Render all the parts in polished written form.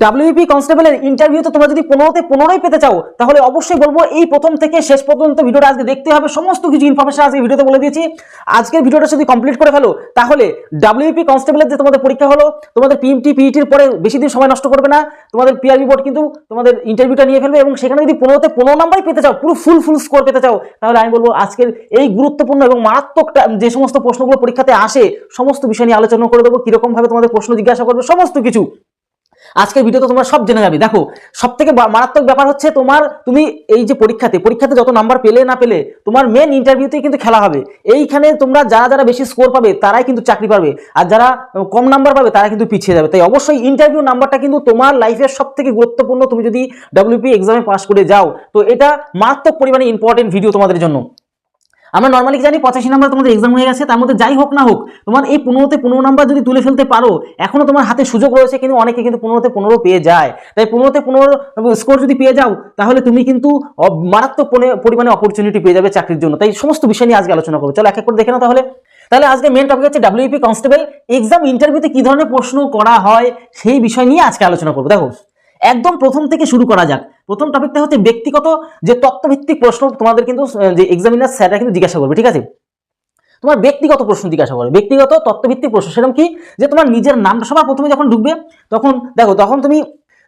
WP কনস্টেবলের interview তো তোমরা যদি 15তে 15ই পেতে চাও তাহলে অবশ্যই বলবো এই প্রথম থেকে শেষ পর্যন্ত ভিডিওটা আজকে দেখতে হবে। সমস্ত কিছু ইনফরমেশন আজকে ভিডিওতে বলে দিয়েছি। আজকের ভিডিওটা যদি কমপ্লিট করে ফেলো তাহলে ডাব্লিউপি কনস্টেবলের যে তোমাদের পরীক্ষা হলো, তোমাদের পিএমটি পিইটির পরে বেশি দিন সময় নষ্ট করবে না, তোমাদের পিআরবি বোর্ড কিন্তু তোমাদের ইন্টারভিউটা নিয়ে ফেলবে এবং সেখানে যদি 15তে 15 নাম্বারই পেতে চাও, পুরো ফুল স্কোর পেতে চাও, তাহলে আমি বলবো আজকের এই গুরুত্বপূর্ণ এবং মারাত্মক যে সমস্ত প্রশ্নগুলো পরীক্ষাতে আসে সমস্ত বিষয় নিয়ে আলোচনা করে দেবো। কিরকম ভাবে তোমাদের প্রশ্ন জিজ্ঞাসা করবে সমস্ত কিছু আজকের ভিডিওতে তোমরা সব জেনে যাবে। দেখো, সবথেকে মারাত্মক ব্যাপার হচ্ছে তুমি এই যে পরীক্ষাতে যত নাম্বার পেলে না পেলে তোমার মেন ইন্টারভিউতেই কিন্তু খেলা হবে। এইখানে তোমরা যারা বেশি স্কোর পাবে তারাই কিন্তু চাকরি পাবে, আর যারা কম নাম্বার পাবে তারা কিন্তু পিছিয়ে যাবে। তাই অবশ্যই ইন্টারভিউ নাম্বারটা কিন্তু তোমার লাইফের সবথেকে গুরুত্বপূর্ণ। তুমি যদি ডাব্লিউপি এক্সামে পাস করে যাও তো এটা মারাত্মক পরিমাণে ইম্পর্টেন্ট ভিডিও তোমাদের জন্য। আমরা নর্মালি জানি 85 নাম্বার তোমাদের এক্সাম হয়ে গেছে, তার মধ্যে যাই হোক না হোক তোমার এই 15তে 15 নাম্বার যদি তুলে ফেলতে পারো এখনো তোমার হাতে সুযোগ রয়েছে, কিন্তু অনেকে কিন্তু 15তে 15 পেয়ে যায়। তাই 15তে 15 স্কোর যদি পেয়ে যাও তাহলে তুমি কিন্তু মারাত্মক পরিমাণে অপরচুনিটি পেয়ে যাবে চাকরির জন্য। তাই সমস্ত বিষয় নিয়ে আজকে আলোচনা করবো। চলো এক এক করে দেখে নাও তাহলে আজকে মেন টপিক হচ্ছে ডাব্লিউপি কনস্টেবল এক্সাম ইন্টারভিউতে কি ধরনের প্রশ্ন করা হয় সেই বিষয় নিয়ে আজকে আলোচনা করবো। দেখো, একদম প্রথম থেকে শুরু করা যাক। প্রথম টপিকটা হচ্ছে ব্যক্তিগত যে তথ্যভিত্তিক প্রশ্ন তোমাদের কিন্তু যে এক্সামিনার স্যাররা কিন্তু জিজ্ঞাসা করবে, ঠিক আছে? তোমার ব্যক্তিগত প্রশ্ন জিজ্ঞাসা করে, ব্যক্তিগত তথ্যভিত্তিক প্রশ্ন। সেরকম কি যে তোমার নিজের নামটা সবার প্রথমে যখন ঢুকবে তখন দেখো,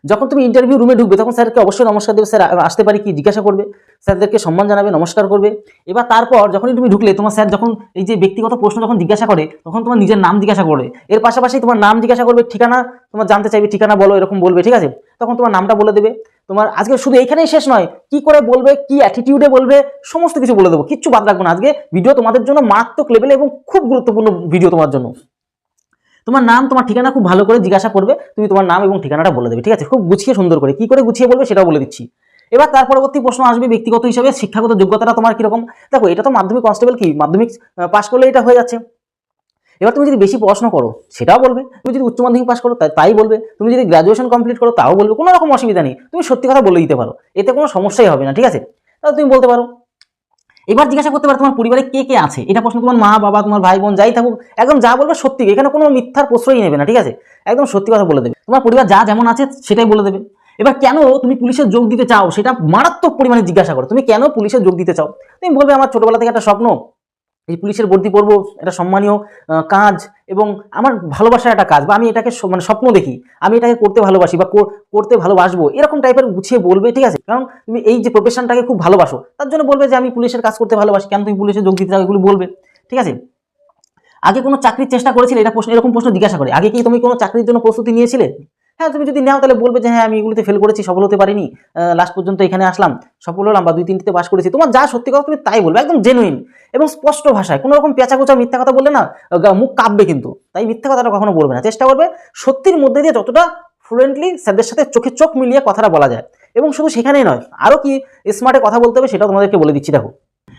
যখন তুমি ইন্টারভিউ রুমে ঢুকবে তখন স্যারকে অবশ্যই নমস্কার দেবে। স্যার আসতে পারি কি জিজ্ঞাসা করবে, স্যারদেরকে সম্মান জানাবে, নমস্কার করবে। এবার তারপর যখনই তুমি ঢুকলে তোমার স্যার যখন এই যে ব্যক্তিগত প্রশ্ন যখন জিজ্ঞাসা করে তখন তোমার নিজের নাম জিজ্ঞাসা করবে, এর পাশাপাশি তোমার নাম জিজ্ঞাসা করবে, ঠিকানা তোমার জানতে চাইবে, ঠিকানা বলো এরকম বলবে, ঠিক আছে? তখন তোমার নামটা বলে দেবে। তোমার আজকে শুধু এইখানেই শেষ নয়, কি করে বলবে, কি অ্যাটিটিউডে বলবে, সমস্ত কিছু বলে দেবো, কিচ্ছু বাদ রাখবো না। আজকে ভিডিও তোমাদের জন্য মারাত্মক লেভেলে এবং খুব গুরুত্বপূর্ণ ভিডিও তোমার জন্য। তোমার নাম তোমার ঠিকানা খুব ভালো করে জিজ্ঞাসা করবে, তুমি তোমার নাম এবং ঠিকানাটা বলে দেবে, ঠিক আছে? খুব গুছিয়ে সুন্দর করে, কি করে গুছিয়ে বলবে সেটাও বলে দিচ্ছি। এবার তার পরবর্তী প্রশ্ন আসবে ব্যক্তিগত হিসাবে শিক্ষাগত যোগ্যতাটা তোমার কিরকম। দেখো, এটা তো মাধ্যমিক কনস্টেবল কি মাধ্যমিক পাস করলে এটা হয়ে যাচ্ছে। এবার তুমি যদি বেশি পড়াশোনা করো সেটাও বলবে, তুমি যদি উচ্চ মাধ্যমিক পাস করো তাই বলবে, তুমি যদি গ্রাজুয়েশন কমপ্লিট করো তাও বলবে, কোনো রকম অসুবিধা নেই। তুমি সত্যি কথা বলে দিতে পারো, এতে কোনো সমস্যাই হবে না, ঠিক আছে? তাহলে তুমি বলতে পারো। এবার জিজ্ঞাসা করতে পারো তোমার পরিবারে কে কে আছে। এটা প্রশ্ন তোমার মা বাবা, তোমার ভাই বোন যাই থাকুক, একদম যা বলবে সত্যি, এখানে কোনো মিথ্যার প্রশ্রয় নেবে না, ঠিক আছে? একদম সত্যি কথা বলে দেবে। তোমার পরিবার যা যেমন আছে সেটাই বলে দেবে। এবার কেন তুমি পুলিশে যোগ দিতে চাও সেটা মারাত্মক পরিমাণে জিজ্ঞাসা করো। তুমি কেন পুলিশে যোগ দিতে চাও? তুমি বলবে আমার ছোটবেলা থেকে একটা স্বপ্ন, এই পুলিশের ভর্তি পড়বো, এটা সম্মানীয় কাজ এবং আমার ভালোবাসার একটা কাজ, বা আমি এটাকে মানে স্বপ্ন দেখি, আমি এটাকে করতে ভালোবাসি বা করতে ভালোবাসবো, এরকম টাইপের গুছিয়ে বলবে, ঠিক আছে? কারণ তুমি এই যে প্রফেশনটাকে খুব ভালোবাসো, তার জন্য বলবে যে আমি পুলিশের কাজ করতে ভালোবাসি। কেন তুমি পুলিশে যোগ দিতে চাও এগুলো বলবে, ঠিক আছে? আগে কোনো চাকরির চেষ্টা করেছিলে, এরকম প্রশ্ন জিজ্ঞাসা করে। আগে কি তুমি কোনো চাকরির জন্য প্রস্তুতি নিয়েছিলে? হ্যাঁ, তুমি যদি নাও তাহলে বলবে যে হ্যাঁ আমি এগুলিতে ফেল করেছি, সফল হতে পারিনি, লাস্ট পর্যন্ত এখানে আসলাম, সফল হলাম বা 2-3টিতে পাস করেছি। তোমার যা সত্যি কথা তুমি তাই বলবে, একদম জেনুইন এবং স্পষ্ট ভাষায়। কোনো রকম পেঁচাকোচা মিথ্যা কথা বললে না মুখ কাঁপবে কিন্তু। তাই মিথ্যা কথাটা কখনো বলবে না, চেষ্টা করবে সত্যির মধ্যে দিয়ে যতটা ফ্লুয়েন্টলি স্যারদের সাথে চোখে চোখ মিলিয়ে কথাটা বলা যায়। এবং শুধু সেখানেই নয়, আরও কি স্মার্টে কথা বলতে হবে সেটাও তোমাদেরকে বলে দিচ্ছি। দেখো,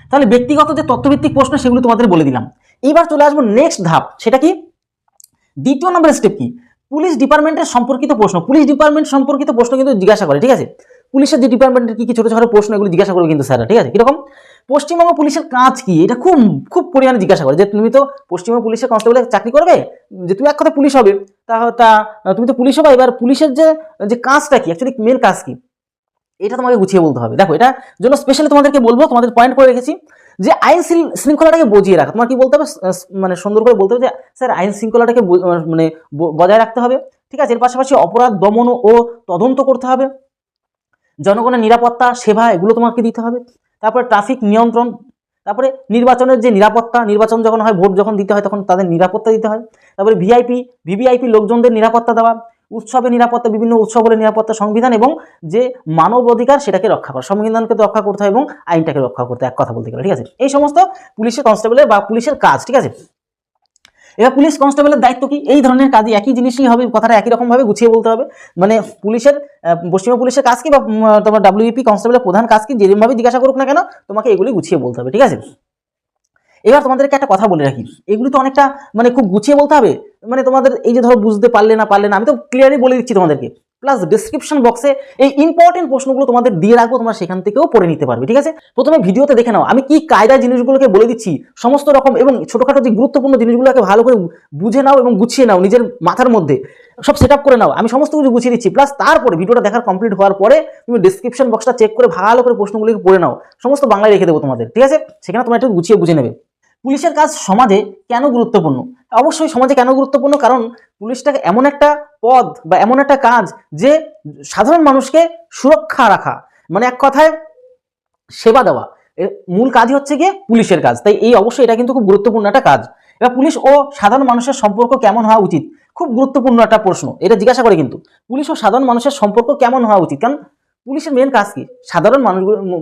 তাহলে ব্যক্তিগত যে তথ্যভিত্তিক প্রশ্ন সেগুলো তোমাদের বলে দিলাম। এবার চলে আসবো নেক্সট ধাপ, সেটা কি? দ্বিতীয় নম্বরের স্টেপ কি? পুলিশ ডিপার্টমেন্টের সম্পর্কিত প্রশ্ন। পুলিশ ডিপার্টমেন্ট সম্পর্কিত প্রশ্ন কিন্তু জিজ্ঞাসা করে, ঠিক আছে? পুলিশের যে ডিপার্টমেন্টের কি ছোট ছোট প্রশ্ন এগুলো জিজ্ঞাসা করবে কিন্তু স্যাররা, ঠিক আছে? কিরকম? পশ্চিমবঙ্গ পুলিশের কাজ কি, এটা খুব পরিমাণে জিজ্ঞাসা করে। যে তুমি তো পশ্চিমবঙ্গ পুলিশের কনস্টেবলে চাকরি করবে, যে তুমি এক কথা পুলিশ হবে, তা তুমি তো পুলিশ হবে। এবার পুলিশের যে কাজটা কি, অ্যাকচুয়ালি মেন কাজ কি, এটা তোমাকে গুছিয়ে বলতে হবে। দেখো, এটা জন্য স্পেশালি তোমাদেরকে বলবো, তোমাদের পয়েন্ট করে রেখেছি যে আইন শৃঙ্খলাটাকে বজিয়ে রাখা। তোমার কি বলতে হবে, মানে সুন্দর করে বলতে হবে যে স্যার আইন শৃঙ্খলাটাকে মানে বজায় রাখতে হবে, ঠিক আছে? এর পাশাপাশি অপরাধ দমন ও তদন্ত করতে হবে, জনগণের নিরাপত্তা সেবা এগুলো তোমাকে দিতে হবে। তারপরে ট্রাফিক নিয়ন্ত্রণ, তারপরে নির্বাচনের যে নিরাপত্তা, নির্বাচন যখন হয়, ভোট যখন দিতে হয় তখন তাদের নিরাপত্তা দিতে হয়। তারপরে ভিভিআইপি লোকজনদের নিরাপত্তা দেওয়া, উৎসবের নিরাপত্তা, বিভিন্ন উৎসবের নিরাপত্তা, সংবিধান এবং যে মানব অধিকার সেটাকে রক্ষা করা, সংবিধানকে রক্ষা করতে হয় এবং আইনটাকে রক্ষা করতে, এক কথা বলতে গেলে, ঠিক আছে? এই সমস্ত পুলিশের কনস্টেবলের বা পুলিশের কাজ, ঠিক আছে? এবার পুলিশ কনস্টেবলের দায়িত্ব কি? এই ধরনের কাজই, একই জিনিসই হবে, কথাটা একই রকম ভাবে গুছিয়ে বলতে হবে। মানে পুলিশের পশ্চিমবঙ্গ পুলিশের কাজ কি বা তোমার ডাব্লিউপি কনস্টেবলের প্রধান কাজ কি, যেরকমভাবে জিজ্ঞাসা করুক না কেন তোমাকে এগুলি গুছিয়ে বলতে হবে, ঠিক আছে? এবার তোমাদেরকে একটা কথা বলে রাখি, এগুলি তো অনেকটা মানে খুব গুছিয়ে বলতে হবে। মানে তোমাদের এই যে ধরো বুঝতে পারলে না, আমি তো ক্লিয়ারলি বলে দিচ্ছি তোমাদেরকে, প্লাস ডেসক্রিপশন বক্সে এই ইম্পর্টেন্ট প্রশ্নগুলো তোমাদের দিয়ে রাখবো, তোমরা সেখান থেকেও পড়ে নিতে পারবে। ঠিক আছে, প্রথমে ভিডিওতে দেখে নাও আমি কি কায়দায় জিনিসগুলোকে বলে দিচ্ছি, সমস্ত রকম এবং ছোটখাটো যে গুরুত্বপূর্ণ জিনিসগুলোকে ভালো করে বুঝে নাও এবং গুছিয়ে নাও, নিজের মাথার মধ্যে সব সেট আপ করে নাও। আমি সমস্ত কিছু গুছিয়ে দিচ্ছি, প্লাস তারপরে ভিডিওটা দেখার কমপ্লিট হওয়ার পরে তুমি ডেসক্রিপশন বক্সটা চেক করে ভালো করে প্রশ্নগুলোকে পড়ে নাও, সমস্ত বাংলায় রেখে দেবো তোমাদের। ঠিক আছে, সেখানে তোমরা একটু গুছিয়ে বুঝে নেবে। পুলিশের কাজ সমাজে কেন গুরুত্বপূর্ণ? অবশ্যই সমাজে কেন গুরুত্বপূর্ণ, কারণ পুলিশটাকে এমন একটা পদ বা এমন একটা কাজ যে সাধারণ মানুষকে সুরক্ষা রাখা, মানে এক কথায় সেবা দেওয়া, এর মূল কাজই হচ্ছে গিয়ে পুলিশের কাজ। তাই এই অবশ্যই এটা কিন্তু খুব গুরুত্বপূর্ণ একটা কাজ। এবার পুলিশ ও সাধারণ মানুষের সম্পর্ক কেমন হওয়া উচিত, খুব গুরুত্বপূর্ণ একটা প্রশ্ন, এটা জিজ্ঞাসা করে কিন্তু পুলিশ ও সাধারণ মানুষের সম্পর্ক কেমন হওয়া উচিত। কারণ পুলিশের মেন কাজ কি, সাধারণ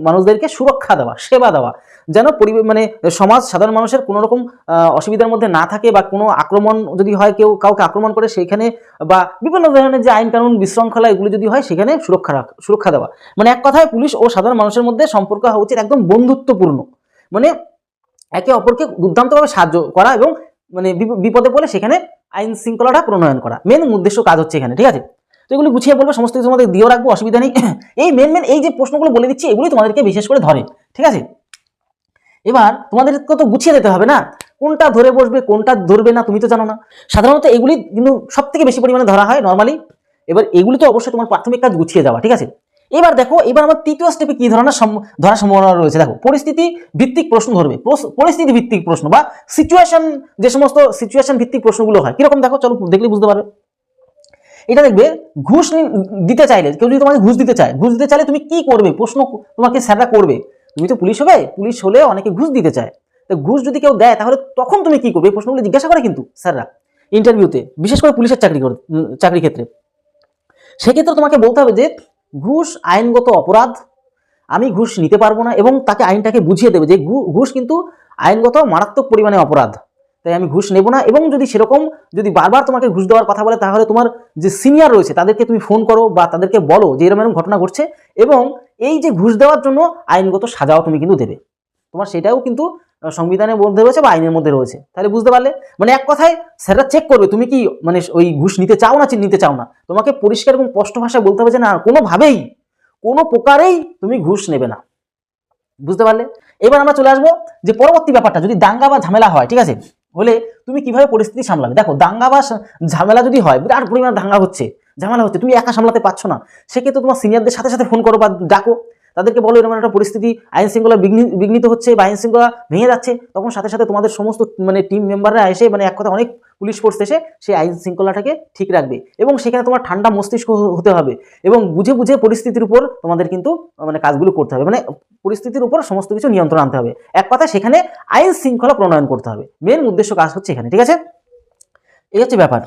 মানুষদেরকে সুরক্ষা দেওয়া, সেবা দেওয়া, যেন মানে সমাজ সাধারণ মানুষের কোনো রকম অসুবিধার মধ্যে না থাকে, বা কোনো আক্রমণ যদি হয়, কেউ কাউকে আক্রমণ করে সেখানে, বা বিভিন্ন ধরনের যে আইন কানুন বিশৃঙ্খলা এগুলো যদি হয় সেখানে সুরক্ষা দেওয়া। মানে এক কথায় পুলিশ ও সাধারণ মানুষের মধ্যে সম্পর্ক হওয়া উচিত একদম বন্ধুত্বপূর্ণ, মানে একে অপরকে দুর্দান্তভাবে সাহায্য করা এবং মানে বিপদে পড়লে সেখানে আইন শৃঙ্খলাটা প্রণয়ন করা, মেন উদ্দেশ্য কাজ হচ্ছে এখানে। ঠিক আছে, তো এগুলো গুছিয়ে বলবো, সমস্ত কিছু তোমাদের দিয়েও রাখবো, অসুবিধা নেই। এই মেন এই যে প্রশ্নগুলো বলে দিচ্ছি এগুলোই তোমাদেরকে বিশেষ করে ধরে। ঠিক আছে, এবার তোমাদেরকে তো গুছিয়ে দিতে হবে না, কোনটা ধরে বসবে কোনটা ধরবে না তুমি তো জানো না। সাধারণত এগুলি কিন্তু সব থেকে বেশি পরিমাণে ধরা হয় নর্মালি। এবার এগুলি তো অবশ্যই তোমার প্রাথমিক কাজ গুছিয়ে যাওয়া। ঠিক আছে, এবার দেখো, এবার আমার তৃতীয় স্টেপে কি ধরনের ধরার সম্ভাবনা রয়েছে। দেখো, পরিস্থিতি ভিত্তিক প্রশ্ন ধরবে, পরিস্থিতি ভিত্তিক প্রশ্ন বা সিচুয়েশন, যে সমস্ত সিচুয়েশন ভিত্তিক প্রশ্নগুলো হয় কিরকম দেখো, চলো দেখলে বুঝতে পারবে। এটা দেখবে, ঘুষ দিতে চাইলে, কেউ যদি তোমাকে ঘুষ দিতে চাইলে তুমি কি করবে, প্রশ্ন তোমাকে স্যাররা করবে। তুমি তো পুলিশ হবে, পুলিশ হলে অনেকে ঘুষ দিতে চায়, তো ঘুষ যদি কেউ দেয় তাহলে তখন তুমি কি করবে, এই প্রশ্নগুলো জিজ্ঞাসা করে কিন্তু স্যাররা ইন্টারভিউতে, বিশেষ করে পুলিশের চাকরি ক্ষেত্রে। সেক্ষেত্রে তোমাকে বলতে হবে যে ঘুষ আইনগত অপরাধ, আমি ঘুষ নিতে পারবো না, এবং তাকে আইনটাকে বুঝিয়ে দেবে যে ঘুষ কিন্তু আইনগত মারাত্মক পরিমাণে অপরাধ, তাই আমি ঘুষ নেব না। এবং যদি সেরকম যদি বারবার তোমাকে ঘুষ দেওয়ার কথা বলে, তাহলে তোমার যে সিনিয়র রয়েছে তাদেরকে তুমি ফোন করো বা তাদেরকে বলো যে এরকম ঘটনা ঘটছে, এবং এই যে ঘুষ দেওয়ার জন্য আইনগত সাজাও তুমি কিন্তু দেবে, তোমার সেটাও কিন্তু সংবিধানের মধ্যে রয়েছে বা আইনের মধ্যে রয়েছে। তাহলে বুঝতে পারলে, মানে এক কথায় স্যাররা চেক করবে তুমি কি মানে ওই ঘুষ নিতে চাও না নিতে চাও না, তোমাকে পরিষ্কার এবং স্পষ্ট ভাষায় বলতে হবে যে না, কোনোভাবেই কোনো প্রকারেই তুমি ঘুষ নেবে না। বুঝতে পারলে, এবার আমরা চলে আসবো যে পরবর্তী ব্যাপারটা, যদি দাঙ্গা বা ঝামেলা হয়, ঠিক আছে, হলে তুমি কিভাবে পরিস্থিতি সামলাবে। দেখো, দাঙ্গা বা ঝামেলা যদি হয়, বিরাট পরিমাণ ঝামেলা হচ্ছে, তুমি একা সামলাতে পারছো না, সেক্ষেত্রে তোমার সিনিয়রদের সাথে সাথে ফোন করো বা ডাকো, তাদেরকে বলো এরকম একটা পরিস্থিতি, আইন শৃঙ্খলা বিঘ্নিত হচ্ছে বা আইন শৃঙ্খলা ভেঙে যাচ্ছে, তখন সাথে সাথে তোমাদের সমস্ত মানে টিম মেম্বাররা এসে, মানে এক কথা অনেক পুলিশ ফোর্স এসে সেই আইন শৃঙ্খলাটাকে ঠিক রাখবে, এবং সেখানে তোমার ঠান্ডা মস্তিষ্ক হতে হবে, এবং বুঝে বুঝে পরিস্থিতির উপর তোমাদের কিন্তু মানে কাজগুলো করতে হবে, মানে পরিস্থিতির উপর সমস্ত কিছু নিয়ন্ত্রণ আনতে হবে, এক কথা সেখানে আইন শৃঙ্খলা প্রণয়ন করতে হবে, মেন উদ্দেশ্য কাজ হচ্ছে এখানে। ঠিক আছে, এই হচ্ছে ব্যাপার।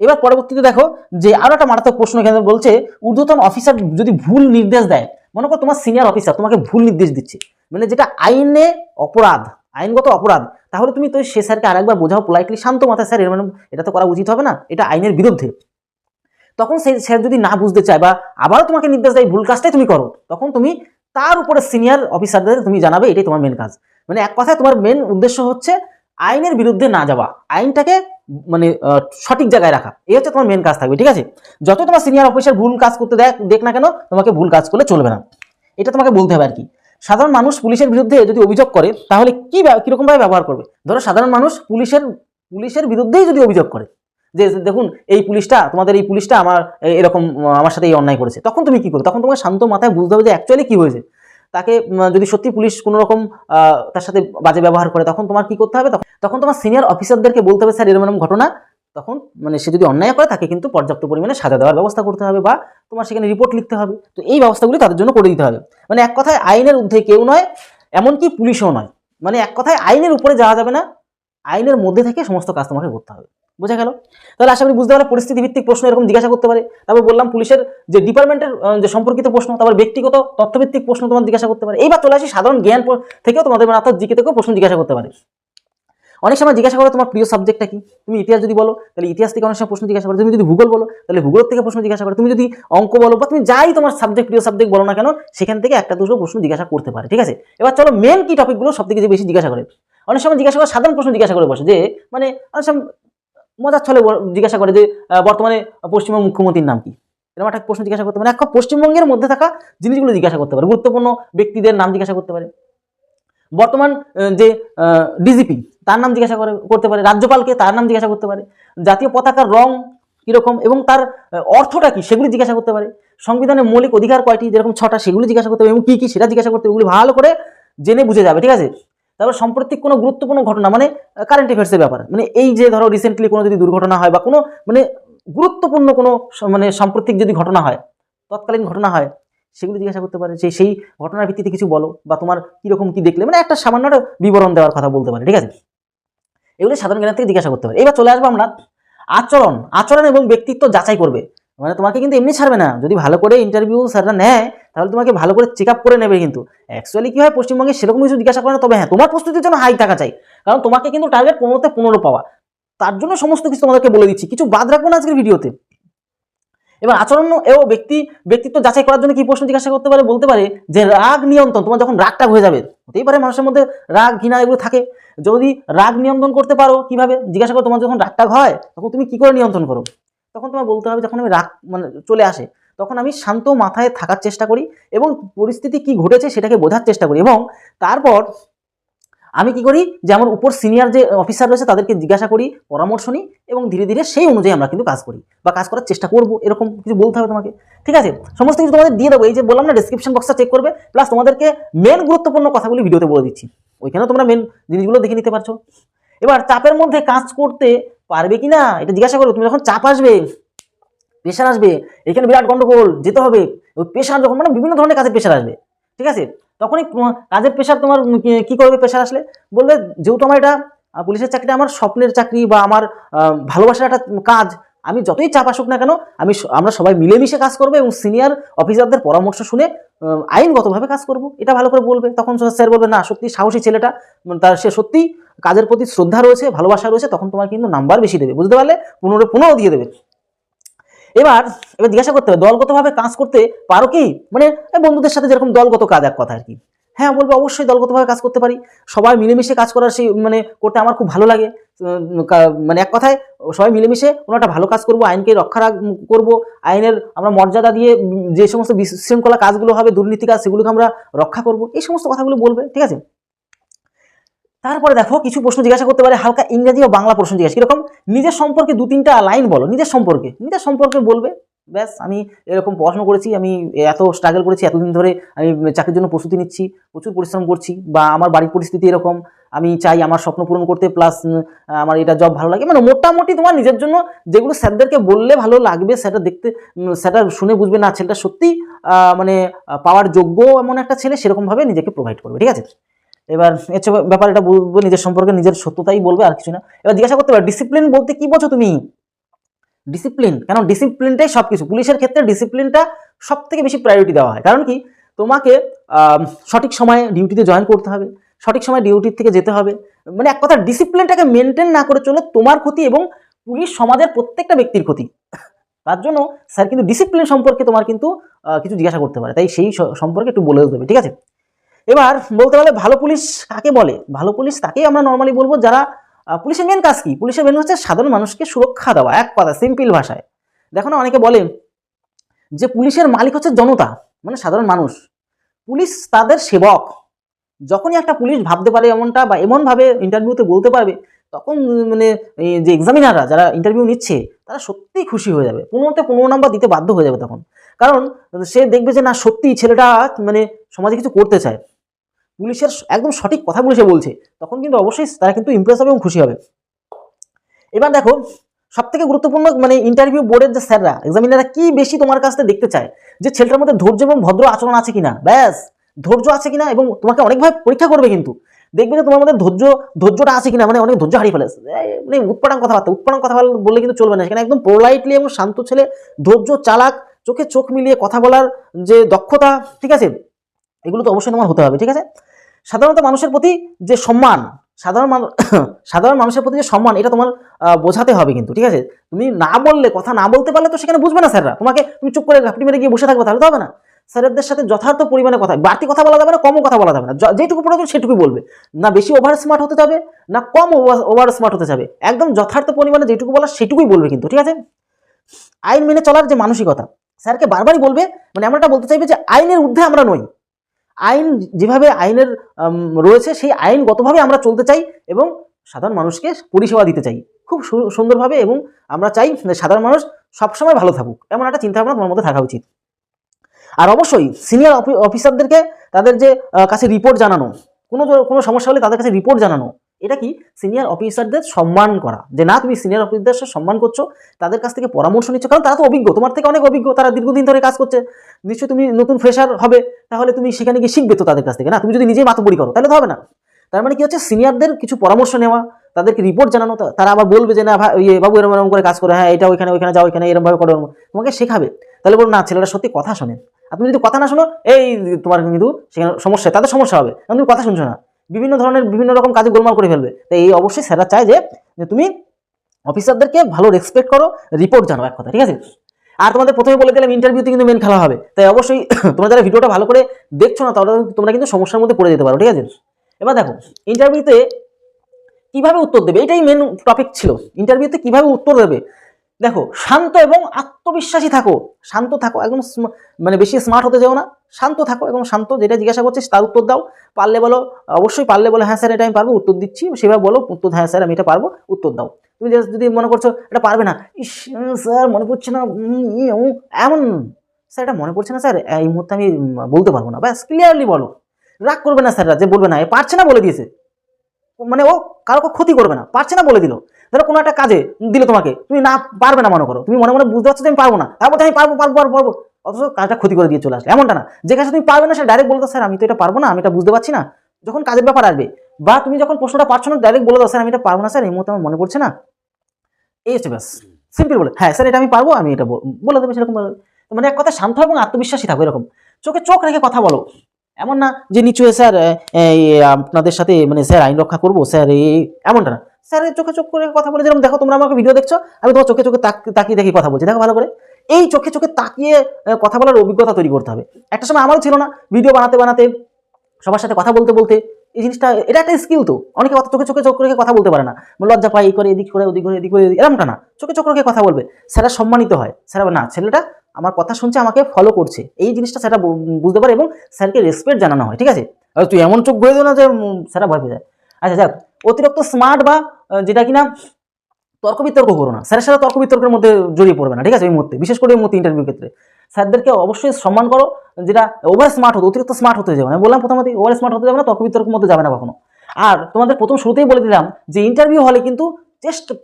এবার পরবর্তীতে দেখো যে আরো একটা মারাত্মক প্রশ্ন এখানে বলছে, ঊর্ধ্বতন অফিসার যদি ভুল নির্দেশ দেয়, মনে করো তোমার সিনিয়র অফিসার তোমাকে ভুল নির্দেশ দিচ্ছে, মানে যেটা আইনে অপরাধ, আইনগত অপরাধ, তাহলে তুমি তো সে স্যারকে আরেকবার বোঝাও পোলাইটলি, শান্ত মাথায়, স্যার এর মানে এটা তো করা উচিত হবে না, এটা আইনের বিরুদ্ধে। তখন সেই স্যার যদি না বুঝতে চায় বা আবারও তোমাকে নির্দেশ দেয় ভুল কাজটাই তুমি করো, তখন তুমি তার উপরে সিনিয়র অফিসারদের তুমি জানাবে, এটাই তোমার মেন কাজ। মানে এক কথায় তোমার মেন উদ্দেশ্য হচ্ছে আইনের বিরুদ্ধে না যাওয়া, আইনটাকে মানে সঠিক জায়গায় রাখা, এই হচ্ছে তোমার মেন কাজ থাকবে। ঠিক আছে, যত তোমার সিনিয়র অফিসার ভুল কাজ করতে দেখ না কেন, তোমাকে ভুল কাজ করলে চলবে না, এটা তোমাকে বলতে হবে আর কি। সাধারণ মানুষ পুলিশের বিরুদ্ধে যদি অভিযোগ করে তাহলে কিরকম ভাবে ব্যবহার করবে। ধরো সাধারণ মানুষ পুলিশের বিরুদ্ধেই যদি অভিযোগ করে যে দেখুন এই পুলিশটা, তোমাদের এই পুলিশটা এরকম আমার সাথে এই অন্যায় করেছে, তখন তুমি কি করবে, তখন তোমাকে শান্ত মাথায় বুঝতে হবে যে অ্যাকচুয়ালি কি হয়েছে। তাকে যদি সত্যি পুলিশ কোনো রকম তার সাথে বাজে ব্যবহার করে, তখন তোমার কি করতে হবে, তখন তোমার সিনিয়র অফিসারদেরকে বলতে হবে স্যার এরকম ঘটনা, তখন মানে সে যদি অন্যায় করে তাকে কিন্তু পর্যাপ্ত পরিমাণে সাজা দেওয়ার ব্যবস্থা করতে হবে, বা তোমার সেখানে রিপোর্ট লিখতে হবে। তো এই ব্যবস্থাগুলি তাদের জন্য করে দিতে হবে। মানে এক কথায় আইনের ঊর্ধ্বে কেউ নয়, এমনকি পুলিশও নয়, মানে এক কথায় আইনের উপরে যাওয়া যাবে না, আইনের মধ্যে থেকে সমস্ত কাজ তোমাকে করতে হবে। বোঝা গেল? তাহলে আশা করি বুঝতে পারলে পরিস্থিতি ভিত্তিক প্রশ্ন এরকম জিজ্ঞাসা করতে পারে। তারপর বললাম পুলিশের যে ডিপার্টমেন্টের যে সম্পর্কিত প্রশ্ন, তারপর ব্যক্তিগত তথ্যভিত্তিক প্রশ্ন তোমার জিজ্ঞাসা করতে পারে। এইবার চলে আসি সাধারণ জ্ঞান থেকেও তোমাদের মানে অর্থাৎ জিকে থেকেও প্রশ্ন জিজ্ঞাসা করতে পারে। অনেক সময় জিজ্ঞাসা করে তোমার প্রিয় সাবজেক্টটা কি। তুমি ইতিহাস যদি বলো তাহলে ইতিহাস থেকে অনেক সময় প্রশ্ন জিজ্ঞাসা করে, তুমি যদি ভূগোল বলো তাহলে ভূগোল থেকে প্রশ্ন জিজ্ঞাসা করে, তুমি যদি অঙ্ক বলো বা তুমি যাই তোমার প্রিয় সাবজেক্ট বলো না কেন, সেখান থেকে একটা দুটো প্রশ্ন জিজ্ঞাসা করতে পারে। ঠিক আছে, এবার চলো মেন কি টপিকগুলো সব থেকে বেশি জিজ্ঞাসা করে। অনেক সময় জিজ্ঞাসা করে সাধারণ প্রশ্ন জিজ্ঞাসা করে বসে, যে মানে অনেক সময় মজার ছলে জিজ্ঞাসা করে যে বর্তমানে পশ্চিমবঙ্গ মুখ্যমন্ত্রীর নাম কি। এরকম একটা প্রশ্ন জিজ্ঞাসা করতে পারে। এক পশ্চিমবঙ্গের মধ্যে থাকা জিনিসগুলো জিজ্ঞাসা করতে পারে, গুরুত্বপূর্ণ ব্যক্তিদের নাম জিজ্ঞাসা করতে পারে, বর্তমান যে ডিজিপি তার নাম জিজ্ঞাসা করতে পারে, রাজ্যপালকে তার নাম জিজ্ঞাসা করতে পারে, জাতীয় পতাকার রং কিরকম এবং তার অর্থটা কি সেগুলি জিজ্ঞাসা করতে পারে, সংবিধানের মৌলিক অধিকার কয়টি যেরকম 6টা সেগুলি জিজ্ঞাসা করতে হবে এবং কি কি সেটা জিজ্ঞাসা করতে হবে, ওগুলি ভালো করে জেনে বুঝে যাবে, ঠিক আছে। তারপর সাম্প্রতিক কোনো গুরুত্বপূর্ণ ঘটনা মানে কারেন্ট অ্যাফেয়ার্সের ব্যাপার, মানে এই যে ধরো রিসেন্টলি কোনো যদি দুর্ঘটনা হয় বা কোনো মানে গুরুত্বপূর্ণ কোনো মানে সাম্প্রতিক যদি ঘটনা হয়, তৎকালীন ঘটনা হয়, সেগুলো জিজ্ঞাসা করতে পারে যে সেই ঘটনার ভিত্তিতে কিছু বলো বা তোমার কিরকম কি দেখলে, মানে একটা সামান্য বিবরণ দেওয়ার কথা বলতে পারে, ঠিক আছে। এগুলো সাধারণ জ্ঞান থেকে জিজ্ঞাসা করতে পারে। এবার চলে আসবো আমরা আচরণ এবং ব্যক্তিত্ব যাচাই করবে, মানে তোমাকে কিন্তু এমনি ছাড়বে না, যদি ভালো করে ইন্টারভিউ স্যাররা নেয় তাহলে তোমাকে ভালো করে চেক আপ করে নেবে। কিন্তু অ্যাকচুয়ালি কি হয় পশ্চিমবঙ্গে সেরকম কিছু জিজ্ঞাসা করে না, তবে হ্যাঁ তোমার প্রস্তুতির জন্য হাই থাকা চাই, কারণ তোমাকে কিন্তু টার্গেট 15তে 15 পাওয়া, তার জন্য সমস্ত কিছু তোমাদেরকে বলে দিচ্ছি, কিছু বাদ রাখবো না আজকের ভিডিওতে। এবার আচরণ এবং ব্যক্তিত্ব যাচাই করার জন্য কি প্রশ্ন জিজ্ঞাসা করতে পারে, বলতে পারে যে রাগ নিয়ন্ত্রণ, তোমার যখন রাগটা হয়ে যাবে, হতেই পারে মানুষের মধ্যে রাগ ঘৃণা এগুলো থাকে, যদি রাগ নিয়ন্ত্রণ করতে পারো কিভাবে জিজ্ঞাসা করো, তোমার যখন রাগটা হয় তখন তুমি কি করে নিয়ন্ত্রণ করো, তখন তোমার বলতে হবে যখন আমি রাগ মানে চলে আসে তখন আমি শান্ত মাথায় থাকার চেষ্টা করি এবং পরিস্থিতি কি ঘটেছে সেটাকে বোঝার চেষ্টা করি, এবং তারপর আমি কি করি যে আমার উপর সিনিয়র যে অফিসার রয়েছে তাদেরকে জিজ্ঞাসা করি, পরামর্শ নিই এবং ধীরে ধীরে সেই অনুযায়ী আমরা কিন্তু কাজ করি বা কাজ করার চেষ্টা করব, এরকম কিছু বলতে হবে তোমাকে, ঠিক আছে। সমস্ত কিছু তোমাদের দিয়ে দেবো, এই যে বললাম না ডেসক্রিপশন বক্সটা চেক করবে, প্লাস তোমাদেরকে মেন গুরুত্বপূর্ণ কথাগুলি ভিডিওতে বলে দিচ্ছি, ওইখানেও তোমরা মেন জিনিসগুলো দেখে নিতে পারছো। এবার চাপের মধ্যে কাজ করতে পারবে কি না এটা জিজ্ঞাসা করো, তুমি যখন চাপ আসবে, প্রেশার আসবে, এখানে বিরাট গন্ডগোল, যেতে হবে, ওই প্রেশার যখন মানে বিভিন্ন ধরনের কাজের প্রেশার আসবে, ঠিক আছে, তখনই কাজের প্রেশার তোমার কি করবে, প্রেশার আসলে বলবে যেহেতু আমার এটা পুলিশের চাকরি আমার স্বপ্নের চাকরি বা আমার ভালোবাসার একটা কাজ, আমি যতই চাপ আসুক না কেন আমরা সবাই মিলেমিশে কাজ করবো এবং সিনিয়র অফিসারদের পরামর্শ শুনে আইনগতভাবে কাজ করব, এটা ভালো করে বলবে। তখন স্যার বলবে না সত্যি সাহসী ছেলেটা, তার সে সত্যি কাজের প্রতি শ্রদ্ধা রয়েছে, ভালোবাসা রয়েছে, তখন তোমার কিন্তু নাম্বার বেশি দেবে, বুঝতে পারলে, 15 দিয়ে দেবে। এবার জিজ্ঞাসা করতে হবে দলগতভাবে কাজ করতে পারো কি, মানে বন্ধুদের সাথে যেরকম দলগত কাজ এক কথা আর কি, হ্যাঁ বলবো অবশ্যই দলগতভাবে কাজ করতে পারি, সবাই মিলেমিশে কাজ করার সেই মানে করতে আমার খুব ভালো লাগে, মানে এক কথায় সবাই মিলেমিশে কোনো একটা ভালো কাজ করব, আইনকে রক্ষা করব, আইনের আমরা মর্যাদা দিয়ে যে সমস্ত বিশৃঙ্খলা কাজগুলো হবে, দুর্নীতি কাজ, সেগুলোকে আমরা রক্ষা করব, এই সমস্ত কথাগুলো বলবে, ঠিক আছে। তারপরে দেখো কিছু প্রশ্ন জিজ্ঞাসা করতে পারে, হালকা ইংরেজি ও বাংলা প্রশ্ন জিজ্ঞাসা, কিরকম নিজের সম্পর্কে 2-3টা লাইন বলো, নিজের সম্পর্কে বলবে, ব্যাস আমি এরকম পড়াশোনা করেছি, আমি এত স্ট্রাগল করেছি, এতদিন ধরে আমি চাকরির জন্য প্রস্তুতি নিচ্ছি, প্রচুর পরিশ্রম করছি, বা আমার বাড়ির পরিস্থিতি এরকম, আমি চাই আমার স্বপ্ন পূরণ করতে, প্লাস আমার এটা জব ভালো লাগে, মানে মোটামুটি তোমার নিজের জন্য যেগুলো স্যারদেরকে বললে ভালো লাগবে, সেটা দেখতে সেটা শুনে বুঝবে না ছেলেটা সত্যি মানে পাওয়ার যোগ্য এমন একটা ছেলে, সেরকমভাবে নিজেকে প্রোভাইড করবে, ঠিক আছে। এবার এর ব্যাপার এটা বলবো, নিজের সম্পর্কে নিজের সত্যতাই বলবে, আর কিছু না। এবার জিজ্ঞাসা করতে পারবে ডিসিপ্লিন বলতে কি বোঝো তুমি, ডিসিপ্লিন, কারণ ডিসিপ্লিনটাই সবকিছু, পুলিশের ক্ষেত্রে ডিসিপ্লিনটা সব থেকে বেশি প্রায়োরিটি দেওয়া হয়, কারণ কি তোমাকে সঠিক সময়ে ডিউটিতে জয়েন করতে হবে, সঠিক সময় ডিউটির থেকে যেতে হবে, মানে এক কথা ডিসিপ্লিনটাকে মেনটেন না করে চলে তোমার ক্ষতি এবং পুলিশ সমাজের প্রত্যেকটা ব্যক্তির ক্ষতি, তার জন্য স্যার কিন্তু ডিসিপ্লিন সম্পর্কে তোমার কিন্তু কিছু জিজ্ঞাসা করতে পারে, তাই সেই সম্পর্কে একটু বলে দেবে, ঠিক আছে। এবার বলতে পারলে ভালো পুলিশ কাকে বলে, ভালো পুলিশ তাকেই আমরা নর্মালি বলবো যারা পুলিশের মেন কাজ কি, পুলিশের মেন হচ্ছে সাধারণ মানুষকে সুরক্ষা দেওয়া, এক কথা সিম্পল ভাষায়। দেখো না অনেকে বলে যে পুলিশের মালিক হচ্ছে জনতা, মানে সাধারণ মানুষ, পুলিশ তাদের সেবক, যখনই একটা পুলিশ ভাবতে পারে এমনটা বা এমনভাবে ইন্টারভিউতে বলতে পারবে, তখন মানে যে এক্সামিনাররা যারা ইন্টারভিউ নিচ্ছে তারা সত্যিই খুশি হয়ে যাবে, 15তে 15 নাম্বার দিতে বাধ্য হয়ে যাবে তখন, কারণ সে দেখবে যে না সত্যি ছেলেটা মানে সমাজে কিছু করতে চায়, পুলিশের একদম সঠিক কথাগুলো সে বলছে, তখন কিন্তু অবশ্যই তারা কিন্তু ইমপ্রেস হবে এবং খুশি হবে। এবার দেখো সব থেকে গুরুত্বপূর্ণ মানে ইন্টারভিউ বোর্ডের যে স্যাররা এক্সামিনাররা কি বেশি তোমার কাছ থেকে দেখতে চায়, যে ছেলেটার মধ্যে ধৈর্য এবং ভদ্র আচরণ আছে কিনা, ব্যাস ধৈর্য আছে কিনা, এবং তোমাকে অনেকভাবে পরীক্ষা করবে, কিন্তু দেখবে যে তোমার মধ্যে ধৈর্যটা আছে কিনা, মানে অনেক ধৈর্য হারিয়ে ফেলে, মানে উৎপাদন কথা বললে কিন্তু চলবে না, সেখানে একদম পোলাইটলি এবং শান্ত ছেলে, ধৈর্য, চালাক, চোখে চোখ মিলিয়ে কথা বলার যে দক্ষতা, ঠিক আছে, এগুলো তো অবশ্যই তোমার হতে হবে, ঠিক আছে। সাধারণত মানুষের প্রতি যে সম্মান, সাধারণ মানুষের প্রতি যে সম্মান, এটা তোমার বোঝাতে হবে কিন্তু, ঠিক আছে। তুমি না বললে, কথা না বলতে পারলে তো সেখানে বুঝবে না স্যাররা, তুমি চুপ করে ঘাপটি মেরে গিয়ে বসে থাকবে, তাহলে তো হবে না। স্যারদের সাথে যথার্থ পরিমাণে কথা, বাড়তি কথা বলা যাবে না, কমও কথা বলা যাবে না, যেটুকু প্রয়োজন সেটুকু বলবে, না বেশি ওভার স্মার্ট হতে যাবে না কম ওভার স্মার্ট হতে যাবে, একদম যথার্থ পরিমাণে যেটুকু বলা সেটুকুই বলবে কিন্তু, ঠিক আছে। আইন মেনে চলার যে মানসিকতা, স্যারকে বারবারই বলবে, মানে এমন একটা বলতে চাইবে যে আইনের ঊর্ধ্বে আমরা নই, আইন যেভাবে আইনের রয়েছে সেই আইনগতভাবে আমরা চলতে চাই এবং সাধারণ মানুষকে পরিষেবা দিতে চাই খুব সুন্দরভাবে, এবং আমরা চাই সাধারণ মানুষ সবসময় ভালো থাকুক, এমন একটা চিন্তাভাবনা তোমার মধ্যে থাকা উচিত। আর অবশ্যই সিনিয়র অফিসারদেরকে তাদের যে কাছে রিপোর্ট জানানো, কোনো সমস্যা হলে তাদের কাছে রিপোর্ট জানানো, এটা কি সিনিয়র অফিসারদের সম্মান করা, যে না তুমি সিনিয়র অফিসারদের সম্মান করছো, তাদের কাছ থেকে পরামর্শ নিচ্ছ, কারণ তারা তো অভিজ্ঞ, তোমার থেকে অনেক অভিজ্ঞ, তারা দীর্ঘদিন ধরে কাজ করছে, নিশ্চয়ই তুমি নতুন ফ্রেশার হবে, তাহলে তুমি সেখানে গিয়ে শিখবে তো তাদের কাছ থেকে, না তুমি যদি নিজেই মাতব্বরি করো তাহলে তো হবে না। তার মানে কি হচ্ছে, সিনিয়রদের কিছু পরামর্শ নেওয়া, তাদেরকে রিপোর্ট জানানো, তারা আবার বলবে যে না বাবু এরকম এরকম করে কাজ করে, হ্যাঁ এটা ওইখানে যাও, ওইখানে এরকম ভাবে করো, তোমাকে শেখাবে, তাহলে বলো না ছেলেটা সত্যি কথা শোনে। আর তুমি যদি কথা না শোনো, এই তোমার কিন্তু সেখানে সমস্যা, তাদের সমস্যা হবে, কারণ তুমি কথা শুনছো না, বিভিন্ন রকম কাজে গোলমাল করে ফেলবে। তাই এই অবশ্যই স্যাররা চায় যে তুমি অফিসারদেরকে ভালো রেসপেক্ট করো, রিপোর্ট জানো, এক কথা, ঠিক আছে। আর তোমাদের প্রথমে বলে দিলাম ইন্টারভিউতে কিন্তু মেন খেলা হবে, তাই অবশ্যই তোমরা যারা ভিডিওটা ভালো করে দেখছো না, তাহলে তোমরা কিন্তু সমস্যার মধ্যে পড়ে যেতে পারো, ঠিক আছে। এবার দেখো ইন্টারভিউতে কিভাবে উত্তর দেবে, এটাই মেন টপিক ছিল, ইন্টারভিউতে কিভাবে উত্তর দেবে। দেখো শান্ত এবং আত্মবিশ্বাসী থাকো, শান্ত থাকো, একদম মানে বেশি স্মার্ট হতে যাও না, শান্ত থাকো এবং শান্ত, যেটা জিজ্ঞাসা করছিস তার উত্তর দাও, পারলে বলো, অবশ্যই পারলে বলো হ্যাঁ স্যার এটা আমি পারবো, উত্তর দিচ্ছি, সেভাবে বলো উত্তর, হ্যাঁ স্যার আমি এটা পারবো, উত্তর দাও। তুমি যদি মনে করছো এটা পারবে না, ইস স্যার মনে পড়ছে না, এমন স্যার এটা মনে পড়ছে না স্যার, এই মুহূর্তে আমি বলতে পারবো না, ব্যাস ক্লিয়ারলি বলো, রাগ করবে না স্যাররা যে বলবে না এ পারছে না বলে দিয়েছে, মানে ও কারো ক্ষতি করবে না, পারছে না বলে দিল। ধরো কোনো একটা কাজে দিল তোমাকে, তুমি না পারবে না মনে করো, তুমি মনে মনে বুঝতে পারছো যে আমি পারবো না, তারপর আমি পারবো, অথচ কাজটা ক্ষতি করে দিয়ে চলে আসলে, এমনটা না। যে কাজটা তুমি পারবে না সে ডাইরেক্ট বলতো স্যার আমি তো এটা পারবো না, আমি এটা বুঝতে পারছি না, যখন কাজের ব্যাপার আসবে, বা তুমি যখন প্রশ্নটা পারছো না ডাইরেক্ট বলে দাও স্যার আমি এটা পারবো না স্যার, এই মুহূর্তে আমার মনে পড়ছে না, এই হচ্ছে ব্যাস, সিম্পল বলে হ্যাঁ স্যার এটা আমি পারবো, আমি এটা বলে দেবে, সেরকম মানে এক কথা শান্ত এবং আত্মবিশ্বাসী থাকো, এরকম চোখে চোখ রেখে কথা বলো, এমন না যে নিচু স্যার আপনাদের সাথে মানে স্যার আইন রক্ষা করবো স্যার, এই এমনটা না, স্যার চোখে চোখ করে কথা বলে, যেরকম দেখো তোমরা আমাকে ভিডিও দেখছো, আমি তোমার চোখে চোখে তাকিয়ে দেখি কথা বলছি, দেখো ভালো করে, এই চোখে চোখে তাকিয়ে কথা বলার অভিজ্ঞতা তৈরি করতে হবে। একটা সময় আমারও ছিল না, ভিডিও বানাতে সবার সাথে কথা বলতে এই জিনিসটা, এটা একটা স্কিল তো, অনেকে চোখে চোখ রেখে কথা বলতে পারে না, লজ্জা পায়, এই করে এদিক করে ওদিক করে এদিক করে এরকমটা না, চোখে চোখ রেখে কথা বলবে, স্যারা সম্মানিত হয়, স্যারা না ছেলেটা আমার কথা শুনছে, আমাকে ফলো করছে, এই জিনিসটা স্যারা বুঝতে পারে এবং স্যারকে রেসপেক্ট জানানো হয়, ঠিক আছে। আর তুই এমন চোখ ঘুরে দিও না যে স্যারা ভয় পেয়ে যায়। আচ্ছা যাক, অতিরিক্ত স্মার্ট বা যেটা কিনা তর্ক বিতর্ক করো না, স্যারের সাথে তর্ক বিতর্কের মধ্যে জড়িয়ে পড়বে না, ঠিক আছে। ওই মুহূর্তে, বিশেষ করে এই মুহূর্তে ইন্টারভিউ ক্ষেত্রে স্যারদেরকে অবশ্যই সম্মান করো, যেটা ওভার স্মার্ট হতো, অতিরিক্ত স্মার্ট হতে যাবে না, বললাম প্রথমতেই ওভার স্মার্ট হতে যাবে না, তর্ক বিতর্কের মধ্যে যাবে না কখনো। আর তোমাদের প্রথম শুরুতেই বলে দিলাম যে ইন্টারভিউ হলে কিন্তু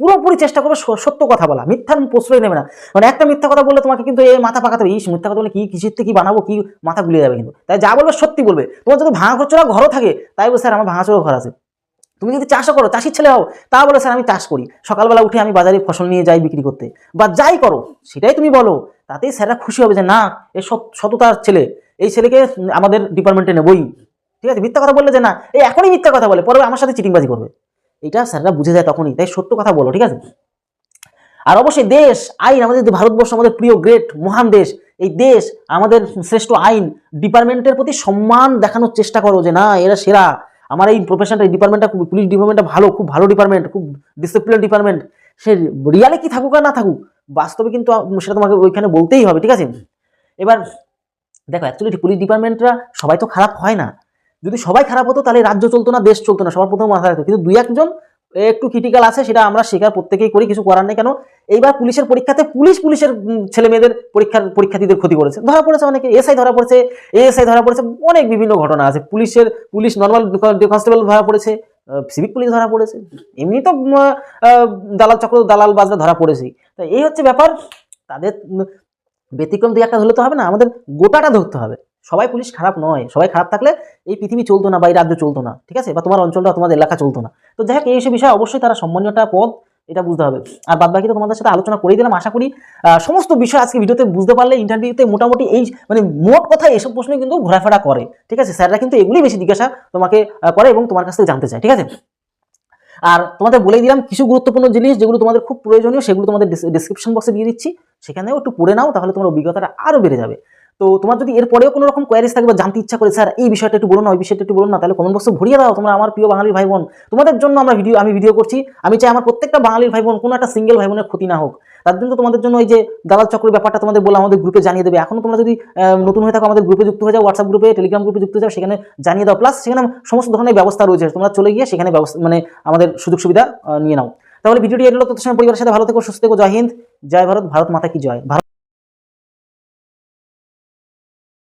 পুরোপুরি চেষ্টা করবে সত্য কথা বলা, মিথ্যার প্রশ্রয় নেবে না, মানে একটা মিথ্যা কথা বললে তোমাকে কিন্তু এই মাথা পাকাতে হবে, এই মিথ্যা কথা বলে কিসের থেকে কি বানাবো, কি মাথা গুলিয়ে যাবে কিন্তু, তাই যা বলবে সত্যি বলবে। তোমার যদি ভাঙাচোরা ঘরও থাকে, তাই বলে স্যার আমার ভাঙাচোরা ঘর আছে, তুমি যদি চাষও করো, চাষির ছেলে হও, তা বলে স্যার আমি চাষ করি, সকালবেলা উঠে আমি বাজারে ফসল নিয়ে যাই বিক্রি করতে, বা যাই করো সেটাই তুমি বলো, তাতেই স্যাররা খুশি হবে যে না এই সততার ছেলে, এই ছেলেকে আমাদের ডিপার্টমেন্টে নেবই, ঠিক আছে। মিথ্যা কথা বললে যে না এই এখনই মিথ্যা কথা বলে, পরে আমার সাথে চিটিংবাজি করবে, এটা স্যাররা বুঝে যায় তখনই, তাই সত্য কথা বলো, ঠিক আছে। আর অবশ্যই দেশ আইন, আমাদের ভারতবর্ষ আমাদের প্রিয় গ্রেট মহান দেশ, এই দেশ আমাদের শ্রেষ্ঠ আইন ডিপার্টমেন্টের প্রতি সম্মান দেখানোর চেষ্টা করো, যে না এরা সেরা, আমার এই প্রফেশনটা, এই ডিপার্টমেন্টটা, পুলিশ ডিপার্টমেন্টটা ভালো, খুব ভালো ডিপার্টমেন্ট, খুব ডিসিপ্লিন ডিপার্টমেন্ট, সে রিয়ালে কি থাকুক আর না থাকুক, বাস্তবে কিন্তু সেটা তোমাকে ওইখানে বলতেই হবে, ঠিক আছে। এবার দেখো অ্যাকচুয়ালি পুলিশ ডিপার্টমেন্টরা সবাই তো খারাপ হয় না, যদি সবাই খারাপ হতো তাহলে রাজ্য চলতো না, দেশ চলতো না, সবার প্রথম মাথায় রাখতো, কিন্তু দুই একজন একটু ক্রিটিক্যাল আছে, সেটা আমরা স্বীকার প্রত্যেকেই করি, কিছু করার নেই। কেন এইবার পুলিশের পরীক্ষাতে পুলিশের ছেলে মেয়েদের পরীক্ষার্থীদের ক্ষতি করেছে, ধরা পড়েছে অনেকে, এসআই ধরা পড়েছে, এএসআই ধরা পড়েছে, অনেক বিভিন্ন ঘটনা আছে, পুলিশ নর্মাল কনস্টেবল ধরা পড়েছে, সিভিক পুলিশ ধরা পড়েছে, এমনি তো দালাল বাজরা ধরা পড়েছে। তাই এই হচ্ছে ব্যাপার, তাদের ব্যতিক্রম দুই একটা ধরলে তো হবে না, আমাদের গোটাটা ধরতে হবে। সবাই পুলিশ খারাপ নয়, সবাই খারাপ থাকলে এই পৃথিবী চলতো না, বা এই রাজ্য চলতো না, ঠিক আছে, বা তোমার অঞ্চলটা তোমাদের এলাকা চলতো না। তো যাই হোক, এই বিষয়ে অবশ্যই তারা সম্মানীয়টা পদ, এটা বুঝতে হবে। আর বাদ বাকি তো তোমাদের সাথে আলোচনা করে দিলাম, আশা করি সমস্ত বিষয় আজকে ভিডিওতে বুঝতে পারলে। ইন্টারভিউতে মোটামুটি এই মানে মোট কথা এসব প্রশ্নই কিন্তু ঘোরাফেরা করে, ঠিক আছে। স্যাররা কিন্তু এগুলি বেশি জিজ্ঞাসা তোমাকে করে এবং তোমার কাছ থেকে জানতে চায়, ঠিক আছে। আর তোমাদের বলে দিলাম কিছু গুরুত্বপূর্ণ জিনিস যেগুলো তোমাদের খুব প্রয়োজনীয়, সেগুলো তোমাদের ডিসক্রিপশন বক্সে দিয়ে দিচ্ছি, সেখানেও একটু পড়ে নাও, তাহলে তোমার অভিজ্ঞতাটা আরও বেড়ে যাবে। তো তোমার যদি এরপরেও কোনো রকম কোয়ারিজ থাকে বা জানতে ইচ্ছা করে স্যার এই বিষয়টা একটু বলুন না, ওই বিষয়টা একটু বলুন না, তাহলে কমেন্ট বক্সে ভরিয়ে দাও। তোমরা আমার প্রিয় বাঙালির ভাই বোন, তোমাদের জন্য আমি ভিডিও করছি, আমি চাই আমার প্রত্যেকটা বাঙালির ভাই বোন কোনো একটা সিঙ্গেল ভাই বোনের ক্ষতি না হোক, তার জন্য তোমাদের জন্য এই যে দালাল চক্রের ব্যাপারটা তোমাদের বলে আমাদের গ্রুপে জানিয়ে দেবে। এখনো তোমরা যদি নতুন হয়ে থাকো আমাদের গ্রুপে যুক্ত হয়ে যাও, হোয়াটসঅ্যাপ গ্রুপে, টেলিগ্রাম গ্রুপে যুক্ত হয়ে যাও, সেখানে জানিয়ে দাও। প্লাস সেখানে সমস্ত ধরনের ব্যবস্থা রয়েছে, তোমরা চলে গিয়ে সেখানে মানে আমাদের সুযোগ সুবিধা নিয়ে নাও। তাহলে ভিডিওটি এলো, তত সময় পরিবারের সাথে ভালো থেকো, সুস্থ থেকো। জয় হিন্দ, জয় ভারত, ভারত মাতা কি জয়। ভারত